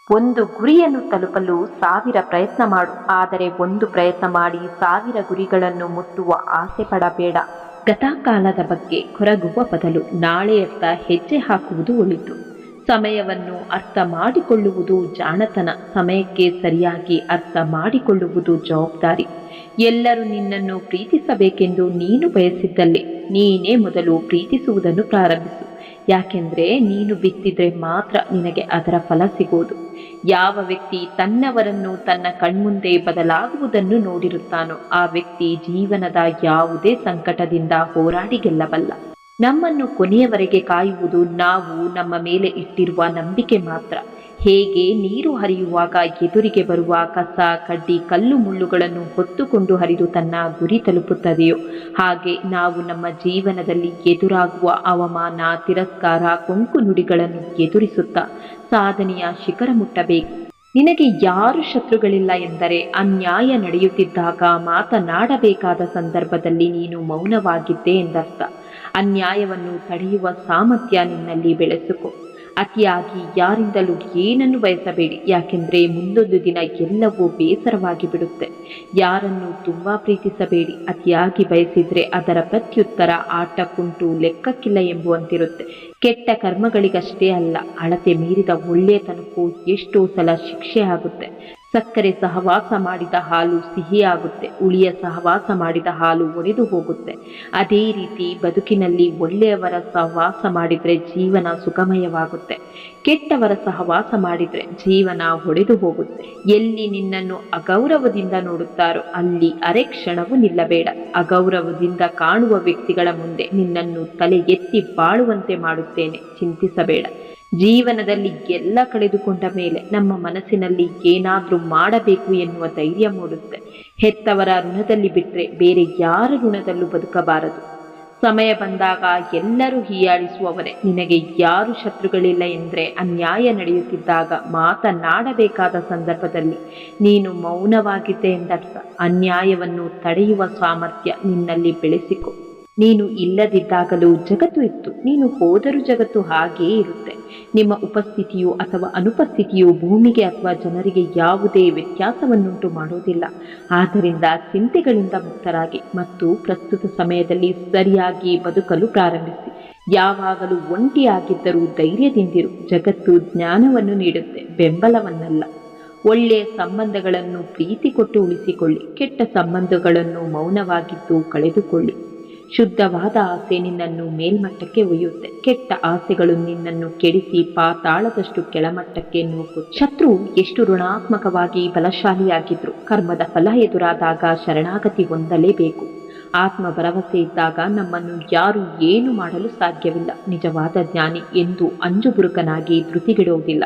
ಒಂದು ಗುರಿಯನ್ನು ತಲುಪಲು 1000 ಪ್ರಯತ್ನ ಮಾಡು, ಆದರೆ ಒಂದು ಪ್ರಯತ್ನ ಮಾಡಿ 1000 ಗುರಿಗಳನ್ನು ಮುಟ್ಟುವ ಆಸೆ ಪಡಬೇಡ. ಗತಕಾಲದ ಬಗ್ಗೆ ಕೊರಗುವ ಬದಲು ನಾಳೆಯತ್ತ ಹೆಜ್ಜೆ ಹಾಕುವುದು ಒಳಿತು. ಸಮಯವನ್ನು ಅರ್ಥ ಮಾಡಿಕೊಳ್ಳುವುದು ಜಾಣತನ, ಸಮಯಕ್ಕೆ ಸರಿಯಾಗಿ ಅರ್ಥ ಮಾಡಿಕೊಳ್ಳುವುದು ಜವಾಬ್ದಾರಿ. ಎಲ್ಲರೂ ನಿನ್ನನ್ನು ಪ್ರೀತಿಸಬೇಕೆಂದು ನೀನು ಬಯಸಿದ್ದಲ್ಲಿ ನೀನೇ ಮೊದಲು ಪ್ರೀತಿಸುವುದನ್ನು ಪ್ರಾರಂಭಿಸು. ಯಾಕೆಂದರೆ ನೀನು ಬಿತ್ತಿದ್ರೆ ಮಾತ್ರ ನಿನಗೆ ಅದರ ಫಲ ಸಿಗುವುದು. ಯಾವ ವ್ಯಕ್ತಿ ತನ್ನವರನ್ನು ತನ್ನ ಕಣ್ಮುಂದೆ ಬದಲಾಗುವುದನ್ನು ನೋಡಿರುತ್ತಾನೋ ಆ ವ್ಯಕ್ತಿ ಜೀವನದ ಯಾವುದೇ ಸಂಕಟದಿಂದ ಹೋರಾಡಿ ಗೆಲ್ಲಬಲ್ಲ. ನಮ್ಮನ್ನು ಕೊನೆಯವರೆಗೆ ಕಾಯುವುದು ನಾವು ನಮ್ಮ ಮೇಲೆ ಇಟ್ಟಿರುವ ನಂಬಿಕೆ ಮಾತ್ರ. ಹೇಗೆ ನೀರು ಹರಿಯುವಾಗ ಎದುರಿಗೆ ಬರುವ ಕಸ, ಕಡ್ಡಿ, ಕಲ್ಲು ಮುಳ್ಳುಗಳನ್ನು ಹೊತ್ತುಕೊಂಡು ಹರಿದು ತನ್ನ ಗುರಿ ತಲುಪುತ್ತದೆಯೋ ಹಾಗೆ ನಾವು ನಮ್ಮ ಜೀವನದಲ್ಲಿ ಎದುರಾಗುವ ಅವಮಾನ, ತಿರಸ್ಕಾರ, ಕೊಂಕು ನುಡಿಗಳನ್ನು ಎದುರಿಸುತ್ತಾ ಸಾಧನೆಯ ಶಿಖರ ಮುಟ್ಟಬೇಕು. ನಿನಗೆ ಯಾರು ಶತ್ರುಗಳಿಲ್ಲ ಎಂದರೆ ಅನ್ಯಾಯ ನಡೆಯುತ್ತಿದ್ದಾಗ ಮಾತನಾಡಬೇಕಾದ ಸಂದರ್ಭದಲ್ಲಿ ನೀನು ಮೌನವಾಗಿದ್ದೆ ಎಂದರ್ಥ. ಅನ್ಯಾಯವನ್ನು ತಡೆಯುವ ಸಾಮರ್ಥ್ಯ ನಿನ್ನಲ್ಲಿ ಬೆಳೆಸಿಕೊ. ಅತಿಯಾಗಿ ಯಾರಿಂದಲೂ ಏನನ್ನು ಬಯಸಬೇಡಿ, ಯಾಕೆಂದರೆ ಮುಂದೊಂದು ದಿನ ಎಲ್ಲವೂ ಬೇಸರವಾಗಿ ಬಿಡುತ್ತೆ. ಯಾರನ್ನು ತುಂಬಾ ಪ್ರೀತಿಸಬೇಡಿ, ಅತಿಯಾಗಿ ಬಯಸಿದ್ರೆ ಅದರ ಪ್ರತ್ಯುತ್ತರ ಆಟಕ್ಕುಂಟು ಲೆಕ್ಕಕ್ಕಿಲ್ಲ ಎಂಬುವಂತಿರುತ್ತೆ. ಕೆಟ್ಟ ಕರ್ಮಗಳಿಗಷ್ಟೇ ಅಲ್ಲ, ಅಳತೆ ಮೀರಿದ ಒಳ್ಳೆಯತನಕ್ಕೂ ಎಷ್ಟೋ ಸಲ ಶಿಕ್ಷೆ ಆಗುತ್ತೆ. ಸಕ್ಕರೆ ಸಹವಾಸ ಮಾಡಿದ ಹಾಲು ಸಿಹಿಯಾಗುತ್ತೆ, ಉಳಿಯ ಸಹವಾಸ ಮಾಡಿದ ಹಾಲು ಒಡೆದು ಹೋಗುತ್ತೆ. ಅದೇ ರೀತಿ ಬದುಕಿನಲ್ಲಿ ಒಳ್ಳೆಯವರ ಸಹವಾಸ ಮಾಡಿದರೆ ಜೀವನ ಸುಖಮಯವಾಗುತ್ತೆ, ಕೆಟ್ಟವರ ಸಹವಾಸ ಮಾಡಿದರೆ ಜೀವನ ಒಡೆದು ಹೋಗುತ್ತೆ. ಎಲ್ಲಿ ನಿನ್ನನ್ನು ಅಗೌರವದಿಂದ ನೋಡುತ್ತಾರೋ ಅಲ್ಲಿ ಅರೆ ಕ್ಷಣವೂ ನಿಲ್ಲಬೇಡ. ಅಗೌರವದಿಂದ ಕಾಣುವ ವ್ಯಕ್ತಿಗಳ ಮುಂದೆ ನಿನ್ನನ್ನು ತಲೆ ಎತ್ತಿ ಬಾಳುವಂತೆ ಮಾಡುತ್ತೇನೆ, ಚಿಂತಿಸಬೇಡ. ಜೀವನದಲ್ಲಿ ಎಲ್ಲ ಕಳೆದುಕೊಂಡ ಮೇಲೆ ನಮ್ಮ ಮನಸ್ಸಿನಲ್ಲಿ ಏನಾದರೂ ಮಾಡಬೇಕು ಎನ್ನುವ ಧೈರ್ಯ ಮೂಡುತ್ತೆ. ಹೆತ್ತವರ ಋಣದಲ್ಲಿ ಬಿಟ್ಟರೆ ಬೇರೆ ಯಾರ ಋಣದಲ್ಲೂ ಬದುಕಬಾರದು. ಸಮಯ ಬಂದಾಗ ಎಲ್ಲರೂ ಹೀಯಾಳಿಸುವವರೇ. ನಿನಗೆ ಯಾರು ಶತ್ರುಗಳಿಲ್ಲ ಎಂದರೆ ಅನ್ಯಾಯ ನಡೆಯುತ್ತಿದ್ದಾಗ ಮಾತನಾಡಬೇಕಾದ ಸಂದರ್ಭದಲ್ಲಿ ನೀನು ಮೌನವಾಗಿದ್ದೆ ಎಂದರ್ಥ. ಅನ್ಯಾಯವನ್ನು ತಡೆಯುವ ಸಾಮರ್ಥ್ಯ ನಿನ್ನಲ್ಲಿ ಬೆಳೆಸಿಕೊ. ನೀನು ಇಲ್ಲದಿದ್ದಾಗಲೂ ಜಗತ್ತು ಇತ್ತು, ನೀನು ಹೋದರೂ ಜಗತ್ತು ಹಾಗೆಯೇ ಇರುತ್ತೆ. ನಿಮ್ಮ ಉಪಸ್ಥಿತಿಯು ಅಥವಾ ಅನುಪಸ್ಥಿತಿಯು ಭೂಮಿಗೆ ಅಥವಾ ಜನರಿಗೆ ಯಾವುದೇ ವ್ಯತ್ಯಾಸವನ್ನುಂಟು ಮಾಡೋದಿಲ್ಲ. ಆದ್ದರಿಂದ ಚಿಂತೆಗಳಿಂದ ಮುಕ್ತರಾಗಿ ಮತ್ತು ಪ್ರಸ್ತುತ ಸಮಯದಲ್ಲಿ ಸರಿಯಾಗಿ ಬದುಕಲು ಪ್ರಾರಂಭಿಸಿ. ಯಾವಾಗಲೂ ಒಂಟಿಯಾಗಿದ್ದರೂ ಧೈರ್ಯದಿಂದಿರು. ಜಗತ್ತು ಜ್ಞಾನವನ್ನು ನೀಡುತ್ತೆ, ಬೆಂಬಲವನ್ನಲ್ಲ. ಒಳ್ಳೆಯ ಸಂಬಂಧಗಳನ್ನು ಪ್ರೀತಿ ಕೊಟ್ಟು ಉಳಿಸಿಕೊಳ್ಳಿ, ಕೆಟ್ಟ ಸಂಬಂಧಗಳನ್ನು ಮೌನವಾಗಿದ್ದು ಕಳೆದುಕೊಳ್ಳಿ. ಶುದ್ಧವಾದ ಆಸೆ ನಿನ್ನನ್ನು ಮೇಲ್ಮಟ್ಟಕ್ಕೆ ಒಯ್ಯುತ್ತೆ, ಕೆಟ್ಟ ಆಸೆಗಳು ನಿನ್ನನ್ನು ಕೆಡಿಸಿ ಪಾತಾಳದಷ್ಟು ಕೆಳಮಟ್ಟಕ್ಕೆ ನೂಕುತ್ತೆ. ಶತ್ರು ಎಷ್ಟು ಋಣಾತ್ಮಕವಾಗಿ ಬಲಶಾಲಿಯಾಗಿದ್ರು ಕರ್ಮದ ಫಲ ಎದುರಾದಾಗ ಶರಣಾಗತಿ ಹೊಂದಲೇಬೇಕು. ಆತ್ಮ ಭರವಸೆ ಇದ್ದಾಗ ನಮ್ಮನ್ನು ಯಾರು ಏನು ಮಾಡಲು ಸಾಧ್ಯವಿಲ್ಲ. ನಿಜವಾದ ಜ್ಞಾನಿ ಎಂದು ಅಂಜುಬುರುಕನಾಗಿ ಧೃತಿಗೆಡುವುದಿಲ್ಲ.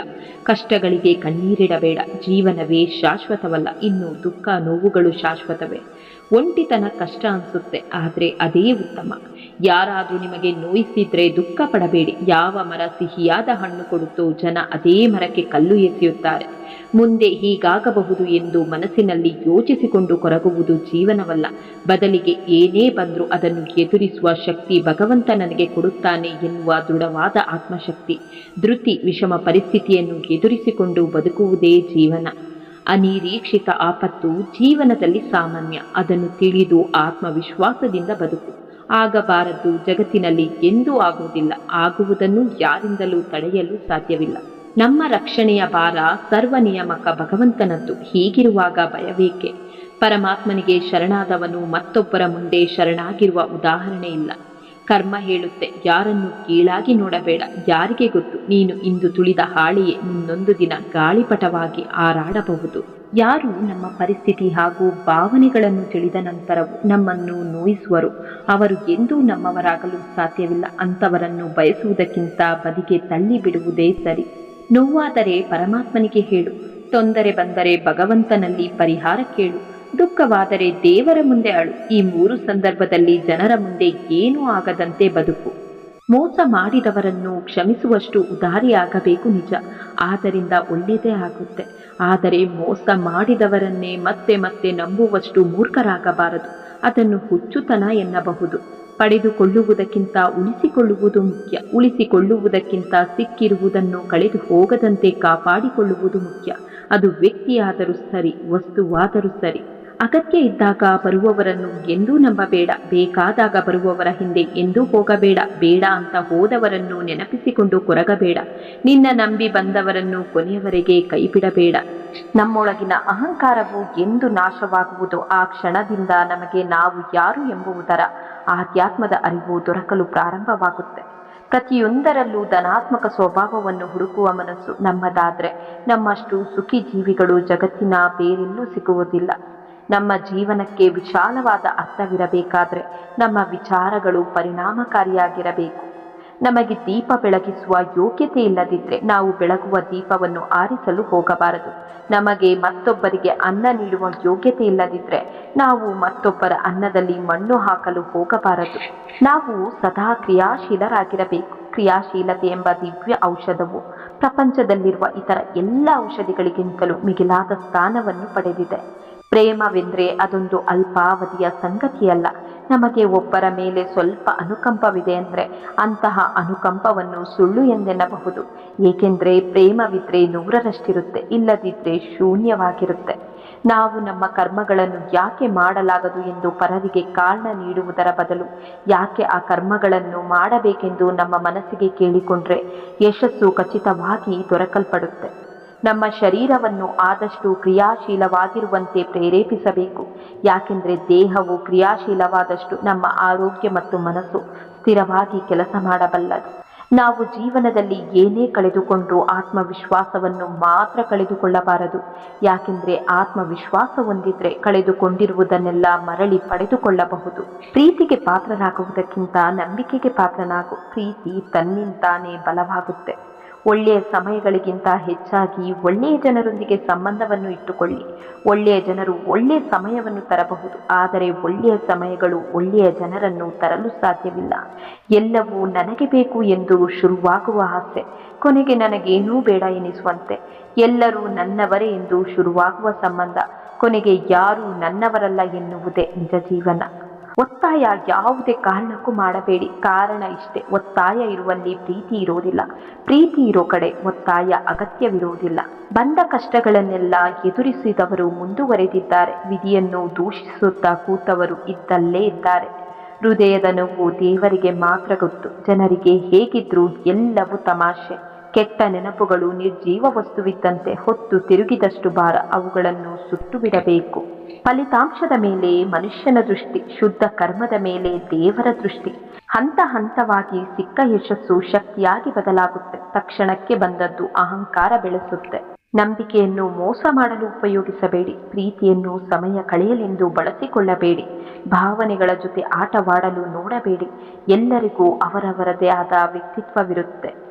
ಕಷ್ಟಗಳಿಗೆ ಕಣ್ಣೀರಿಡಬೇಡ. ಜೀವನವೇ ಶಾಶ್ವತವಲ್ಲ, ಇನ್ನು ದುಃಖ ನೋವುಗಳು ಶಾಶ್ವತವೇ. ಒಂಟಿತನ ಕಷ್ಟ ಅನಿಸುತ್ತೆ, ಆದರೆ ಅದೇ ಉತ್ತಮ. ಯಾರಾದರೂ ನಿಮಗೆ ನೋಯಿಸಿದ್ರೆ ದುಃಖ ಪಡಬೇಡಿ. ಯಾವ ಮರ ಸಿಹಿಯಾದ ಹಣ್ಣು ಕೊಡುತ್ತೋ ಜನ ಅದೇ ಮರಕ್ಕೆ ಕಲ್ಲು ಎಸೆಯುತ್ತಾರೆ. ಮುಂದೆ ಹೀಗಾಗಬಹುದು ಎಂದು ಮನಸ್ಸಿನಲ್ಲಿ ಯೋಚಿಸಿಕೊಂಡು ಕೊರಗುವುದು ಜೀವನವಲ್ಲ. ಬದಲಿಗೆ ಏನೇ ಬಂದರೂ ಅದನ್ನು ಎದುರಿಸುವ ಶಕ್ತಿ ಭಗವಂತ ನನಗೆ ಕೊಡುತ್ತಾನೆ ಎನ್ನುವ ದೃಢವಾದ ಆತ್ಮಶಕ್ತಿ. ಧೃತಿ ವಿಷಮ ಪರಿಸ್ಥಿತಿಯನ್ನು ಎದುರಿಸಿಕೊಂಡು ಬದುಕುವುದೇ ಜೀವನ. ಅನಿರೀಕ್ಷಿತ ಆಪತ್ತು ಜೀವನದಲ್ಲಿ ಸಾಮಾನ್ಯ. ಅದನ್ನು ತಿಳಿದು ಆತ್ಮವಿಶ್ವಾಸದಿಂದ ಬದುಕು. ಆಗಬಾರದು ಜಗತ್ತಿನಲ್ಲಿ ಎಂದೂ ಆಗುವುದಿಲ್ಲ, ಆಗುವುದನ್ನು ಯಾರಿಂದಲೂ ತಡೆಯಲು ಸಾಧ್ಯವಿಲ್ಲ. ನಮ್ಮ ರಕ್ಷಣೆಯ ಭಾರ ಸರ್ವನಿಯಾಮಕ ಭಗವಂತನದ್ದು. ಹೀಗಿರುವಾಗ ಭಯವೇಕೆ? ಪರಮಾತ್ಮನಿಗೆ ಶರಣಾದವನು ಮತ್ತೊಬ್ಬರ ಮುಂದೆ ಶರಣಾಗಿರುವ ಉದಾಹರಣೆ ಇಲ್ಲ. ಕರ್ಮ ಹೇಳುತ್ತೆ, ಯಾರನ್ನು ಕೀಳಾಗಿ ನೋಡಬೇಡ. ಯಾರಿಗೆ ಗೊತ್ತು, ನೀನು ಇಂದು ತುಳಿದ ಹಾಳೆಯೇ ಮುಂದೊಂದು ದಿನ ಗಾಳಿಪಟವಾಗಿ ಹಾರಾಡಬಹುದು. ಯಾರು ನಮ್ಮ ಪರಿಸ್ಥಿತಿ ಹಾಗೂ ಭಾವನೆಗಳನ್ನು ತಿಳಿದ ನಂತರವೂ ನಮ್ಮನ್ನು ನೋಯಿಸುವರು ಅವರು ಎಂದೂ ನಮ್ಮವರಾಗಲು ಸಾಧ್ಯವಿಲ್ಲ. ಅಂಥವರನ್ನು ಬಯಸುವುದಕ್ಕಿಂತ ಬದಿಗೆ ತಳ್ಳಿ ಬಿಡುವುದೇ ಸರಿ. ನೋವಾದರೆ ಪರಮಾತ್ಮನಿಗೆ ಹೇಳು, ತೊಂದರೆ ಬಂದರೆ ಭಗವಂತನಲ್ಲಿ ಪರಿಹಾರ ಕೇಳು, ದುಃಖವಾದರೆ ದೇವರ ಮುಂದೆ ಅಳು. ಈ 3 ಸಂದರ್ಭದಲ್ಲಿ ಜನರ ಮುಂದೆ ಏನೂ ಆಗದಂತೆ ಬದುಕು. ಮೋಸ ಮಾಡಿದವರನ್ನು ಕ್ಷಮಿಸುವಷ್ಟು ಉದಾರಿಯಾಗಬೇಕು ನಿಜ, ಆದ್ದರಿಂದ ಒಳ್ಳೆಯದೇ ಆಗುತ್ತೆ. ಆದರೆ ಮೋಸ ಮಾಡಿದವರನ್ನೇ ಮತ್ತೆ ಮತ್ತೆ ನಂಬುವಷ್ಟು ಮೂರ್ಖರಾಗಬಾರದು. ಅದನ್ನು ಹುಚ್ಚುತನ ಎನ್ನಬಹುದು. ಪಡೆದುಕೊಳ್ಳುವುದಕ್ಕಿಂತ ಉಳಿಸಿಕೊಳ್ಳುವುದು ಮುಖ್ಯ. ಉಳಿಸಿಕೊಳ್ಳುವುದಕ್ಕಿಂತ ಸಿಕ್ಕಿರುವುದನ್ನು ಕಳೆದು ಹೋಗದಂತೆ ಕಾಪಾಡಿಕೊಳ್ಳುವುದು ಮುಖ್ಯ. ಅದು ವ್ಯಕ್ತಿಯಾದರೂ ಸರಿ, ವಸ್ತುವಾದರೂ ಸರಿ. ಅಗತ್ಯ ಇದ್ದಾಗ ಬರುವವರನ್ನು ಎಂದೂ ನಂಬಬೇಡ. ಬೇಕಾದಾಗ ಬರುವವರ ಹಿಂದೆ ಎಂದೂ ಹೋಗಬೇಡ. ಬೇಡ ಅಂತ ಹೋದವರನ್ನು ನೆನಪಿಸಿಕೊಂಡು ಕೊರಗಬೇಡ. ನಿನ್ನ ನಂಬಿ ಬಂದವರನ್ನು ಕೊನೆಯವರೆಗೆ ಕೈಬಿಡಬೇಡ. ನಮ್ಮೊಳಗಿನ ಅಹಂಕಾರವು ಎಂದು ನಾಶವಾಗುವುದೋ ಆ ಕ್ಷಣದಿಂದ ನಮಗೆ ನಾವು ಯಾರು ಎಂಬುವುದರ ಆಧ್ಯಾತ್ಮದ ಅರಿವು ದೊರಕಲು ಪ್ರಾರಂಭವಾಗುತ್ತೆ. ಪ್ರತಿಯೊಂದರಲ್ಲೂ ಧನಾತ್ಮಕ ಸ್ವಭಾವವನ್ನು ಹುಡುಕುವ ಮನಸ್ಸು ನಮ್ಮದಾದ್ರೆ ನಮ್ಮಷ್ಟು ಸುಖಿ ಜೀವಿಗಳು ಜಗತ್ತಿನ ಬೇರೆಲ್ಲೂ ಸಿಗುವುದಿಲ್ಲ. ನಮ್ಮ ಜೀವನಕ್ಕೆ ವಿಶಾಲವಾದ ಅರ್ಥವಿರಬೇಕಾದ್ರೆ ನಮ್ಮ ವಿಚಾರಗಳು ಪರಿಣಾಮಕಾರಿಯಾಗಿರಬೇಕು. ನಮಗೆ ದೀಪ ಬೆಳಗಿಸುವ ಯೋಗ್ಯತೆ ಇಲ್ಲದಿದ್ದರೆ ನಾವು ಬೆಳಗುವ ದೀಪವನ್ನು ಆರಿಸಲು ಹೋಗಬಾರದು. ನಮಗೆ ಮತ್ತೊಬ್ಬರಿಗೆ ಅನ್ನ ನೀಡುವ ಯೋಗ್ಯತೆ ಇಲ್ಲದಿದ್ದರೆ ನಾವು ಮತ್ತೊಬ್ಬರ ಅನ್ನದಲ್ಲಿ ಮಣ್ಣು ಹಾಕಲು ಹೋಗಬಾರದು. ನಾವು ಸದಾ ಕ್ರಿಯಾಶೀಲರಾಗಿರಬೇಕು. ಕ್ರಿಯಾಶೀಲತೆ ಎಂಬ ದಿವ್ಯ ಔಷಧವು ಪ್ರಪಂಚದಲ್ಲಿರುವ ಇತರ ಎಲ್ಲ ಔಷಧಿಗಳಿಗಿಂತಲೂ ಮಿಗಿಲಾದ ಸ್ಥಾನವನ್ನು ಪಡೆದಿದೆ. ಪ್ರೇಮವೆಂದರೆ ಅದೊಂದು ಅಲ್ಪಾವಧಿಯ ಸಂಗತಿಯಲ್ಲ. ನಮಗೆ ಒಬ್ಬರ ಮೇಲೆ ಸ್ವಲ್ಪ ಅನುಕಂಪವಿದೆ ಅಂದರೆ ಅಂತಹ ಅನುಕಂಪವನ್ನು ಸುಳ್ಳು ಎಂದೆನ್ನಬಹುದು. ಏಕೆಂದರೆ ಪ್ರೇಮವಿದ್ರೆ 100ರಷ್ಟಿರುತ್ತೆ, ಇಲ್ಲದಿದ್ದರೆ ಶೂನ್ಯವಾಗಿರುತ್ತೆ. ನಾವು ನಮ್ಮ ಕರ್ಮಗಳನ್ನು ಯಾಕೆ ಮಾಡಲಾಗದು ಎಂದು ಪರರಿಗೆ ಕಾರಣ ನೀಡುವುದರ ಬದಲು ಯಾಕೆ ಆ ಕರ್ಮಗಳನ್ನು ಮಾಡಬೇಕೆಂದು ನಮ್ಮ ಮನಸ್ಸಿಗೆ ಕೇಳಿಕೊಂಡ್ರೆ ಯಶಸ್ಸು ಖಚಿತವಾಗಿ ದೊರಕಲ್ಪಡುತ್ತೆ. ನಮ್ಮ ಶರೀರವನ್ನು ಆದಷ್ಟು ಕ್ರಿಯಾಶೀಲವಾಗಿರುವಂತೆ ಪ್ರೇರೇಪಿಸಬೇಕು. ಯಾಕೆಂದರೆ ದೇಹವು ಕ್ರಿಯಾಶೀಲವಾದಷ್ಟು ನಮ್ಮ ಆರೋಗ್ಯ ಮತ್ತು ಮನಸ್ಸು ಸ್ಥಿರವಾಗಿ ಕೆಲಸ ಮಾಡಬಲ್ಲದು. ನಾವು ಜೀವನದಲ್ಲಿ ಏನೇ ಕಳೆದುಕೊಂಡರೂ ಆತ್ಮವಿಶ್ವಾಸವನ್ನು ಮಾತ್ರ ಕಳೆದುಕೊಳ್ಳಬಾರದು. ಯಾಕೆಂದರೆ ಆತ್ಮವಿಶ್ವಾಸ ಹೊಂದಿದ್ರೆ ಕಳೆದುಕೊಂಡಿರುವುದನ್ನೆಲ್ಲ ಮರಳಿ ಪಡೆದುಕೊಳ್ಳಬಹುದು. ಪ್ರೀತಿಗೆ ಪಾತ್ರರಾಗುವುದಕ್ಕಿಂತ ನಂಬಿಕೆಗೆ ಪಾತ್ರನಾಗು. ಪ್ರೀತಿ ತನ್ನಿಂತಾನೇ ಬಲವಾಗುತ್ತೆ. ಒಳ್ಳೆಯ ಸಮಯಗಳಿಗಿಂತ ಹೆಚ್ಚಾಗಿ ಒಳ್ಳೆಯ ಜನರೊಂದಿಗೆ ಸಂಬಂಧವನ್ನು ಇಟ್ಟುಕೊಳ್ಳಿ. ಒಳ್ಳೆಯ ಜನರು ಒಳ್ಳೆಯ ಸಮಯವನ್ನು ತರಬಹುದು, ಆದರೆ ಒಳ್ಳೆಯ ಸಮಯಗಳು ಒಳ್ಳೆಯ ಜನರನ್ನು ತರಲು ಸಾಧ್ಯವಿಲ್ಲ. ಎಲ್ಲವೂ ನನಗೆ ಬೇಕು ಎಂದು ಶುರುವಾಗುವ ಆಸೆ ಕೊನೆಗೆ ನನಗೇನೂ ಬೇಡ ಎನಿಸುವಂತೆ, ಎಲ್ಲರೂ ನನ್ನವರೇ ಎಂದು ಶುರುವಾಗುವ ಸಂಬಂಧ ಕೊನೆಗೆ ಯಾರೂ ನನ್ನವರಲ್ಲ ಎನ್ನುವುದೇ ನಿಜ ಜೀವನ. ಒತ್ತಾಯ ಯಾವುದೇ ಕಾರಣಕ್ಕೂ ಮಾಡಬೇಡಿ. ಕಾರಣ ಇಷ್ಟೇ, ಒತ್ತಾಯ ಇರುವಲ್ಲಿ ಪ್ರೀತಿ ಇರೋದಿಲ್ಲ, ಪ್ರೀತಿ ಇರೋ ಕಡೆ ಒತ್ತಾಯ ಅಗತ್ಯವಿರುವುದಿಲ್ಲ. ಬಂದ ಕಷ್ಟಗಳನ್ನೆಲ್ಲ ಎದುರಿಸಿದವರು ಮುಂದುವರೆದಿದ್ದಾರೆ. ವಿಧಿಯನ್ನು ದೂಷಿಸುತ್ತಾ ಕೂತವರು ಇದ್ದಲ್ಲೇ ಇದ್ದಾರೆ. ಹೃದಯದ ನೋವು ದೇವರಿಗೆ ಮಾತ್ರ ಗೊತ್ತು. ಜನರಿಗೆ ಹೇಗಿದ್ರೂ ಎಲ್ಲವೂ ತಮಾಷೆ. ಕೆಟ್ಟ ನೆನಪುಗಳು ನಿರ್ಜೀವ ವಸ್ತುವಿದ್ದಂತೆ, ಹೊತ್ತು ತಿರುಗಿದಷ್ಟು ಭಾರ ಅವುಗಳನ್ನು ಸುಟ್ಟು ಬಿಡಬೇಕು. ಫಲಿತಾಂಶದ ಮೇಲೆ ಮನುಷ್ಯನ ದೃಷ್ಟಿ, ಶುದ್ಧ ಕರ್ಮದ ಮೇಲೆ ದೇವರ ದೃಷ್ಟಿ. ಹಂತ ಹಂತವಾಗಿ ಸಿಕ್ಕ ಯಶಸ್ಸು ಶಕ್ತಿಯಾಗಿ ಬದಲಾಗುತ್ತೆ. ತಕ್ಷಣಕ್ಕೆ ಬಂದದ್ದು ಅಹಂಕಾರ ಬೆಳೆಸುತ್ತೆ. ನಂಬಿಕೆಯನ್ನು ಮೋಸ ಮಾಡಲು ಉಪಯೋಗಿಸಬೇಡಿ. ಪ್ರೀತಿಯನ್ನು ಸಮಯ ಕಳೆಯಲೆಂದು ಬಳಸಿಕೊಳ್ಳಬೇಡಿ. ಭಾವನೆಗಳ ಜೊತೆ ಆಟವಾಡಲು ನೋಡಬೇಡಿ. ಎಲ್ಲರಿಗೂ ಅವರವರದೇ ಆದ ವ್ಯಕ್ತಿತ್ವವಿರುತ್ತೆ.